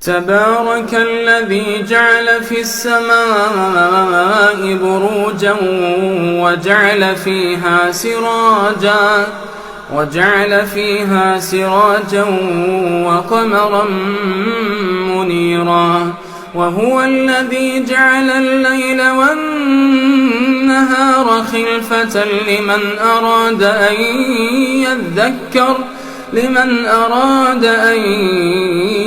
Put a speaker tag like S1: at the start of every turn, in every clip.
S1: تبارك الذي جعل في السماء بروجا وجعل فيها سراجا وقمرا منيرا وهو الذي جعل الليل والنهار خلفة لمن أراد أن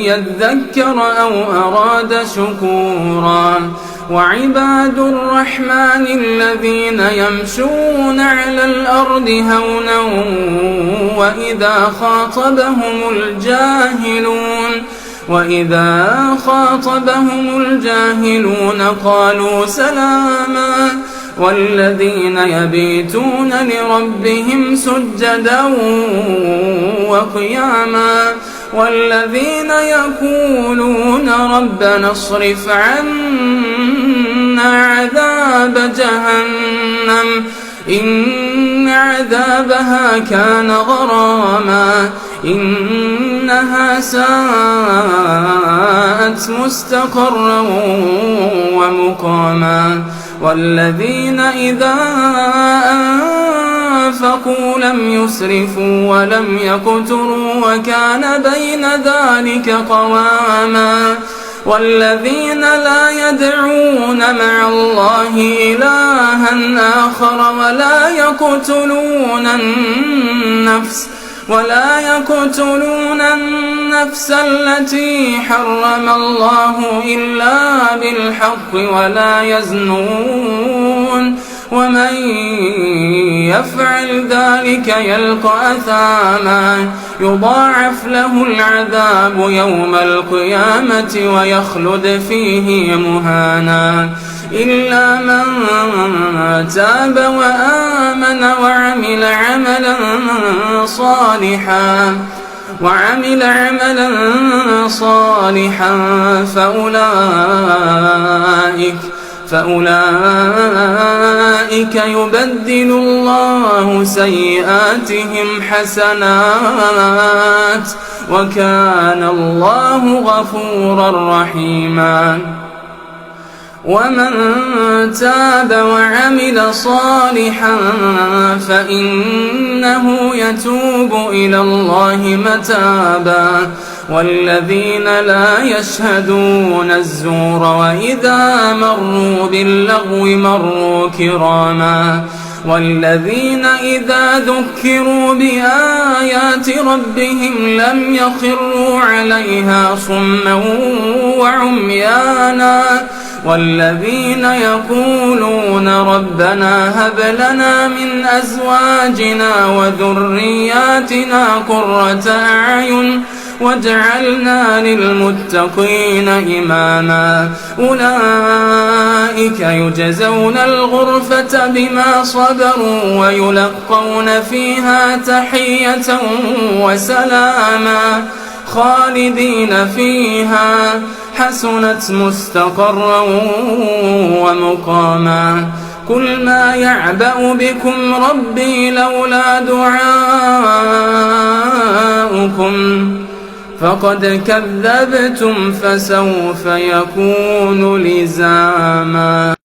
S1: يذكر أو أراد شكورا وعباد الرحمن الذين يمشون على الأرض هونا وإذا خاطبهم الجاهلون قالوا سلاما والذين يبيتون لربهم سجدا وقياما والذين يقولون ربنا اصرف عنا عذاب جهنم إن عذابها كان غراما إنها ساءت مستقرا ومقاما والذين إذا أنفقوا لم يسرفوا ولم يقتروا وكان بين ذلك قواما والذين لا يدعون مع الله إلها آخر ولا يقتلون النفس التي حرم الله إلا بالحق ولا يزنون ومن يفعل ذلك يلقى أثاما يضاعف له العذاب يوم القيامة ويخلد فيه مهانا إلا من تاب وآمن وعمل عملا صالحا فأولئك يبدل الله سيئاتهم حسنات وكان الله غفورا رحيما ومن تاب وعمل صالحا فإنه يتوب إلى الله متابا والذين لا يشهدون الزور وإذا مروا باللغو مروا كراما والذين إذا ذكروا بآيات ربهم لم يخروا عليها صما وعميانا والذين يقولون ربنا هب لنا من أزواجنا وذرياتنا قرة أعين واجعلنا للمتقين إماما أولئك يجزون الغرفة بما صبروا ويلقون فيها تحية وسلاما خالدين فيها حسنت مستقرا ومقاما قل ما يعبأ بكم ربي لولا دعاؤكم فقد كذبتم فسوف يكون لزاما.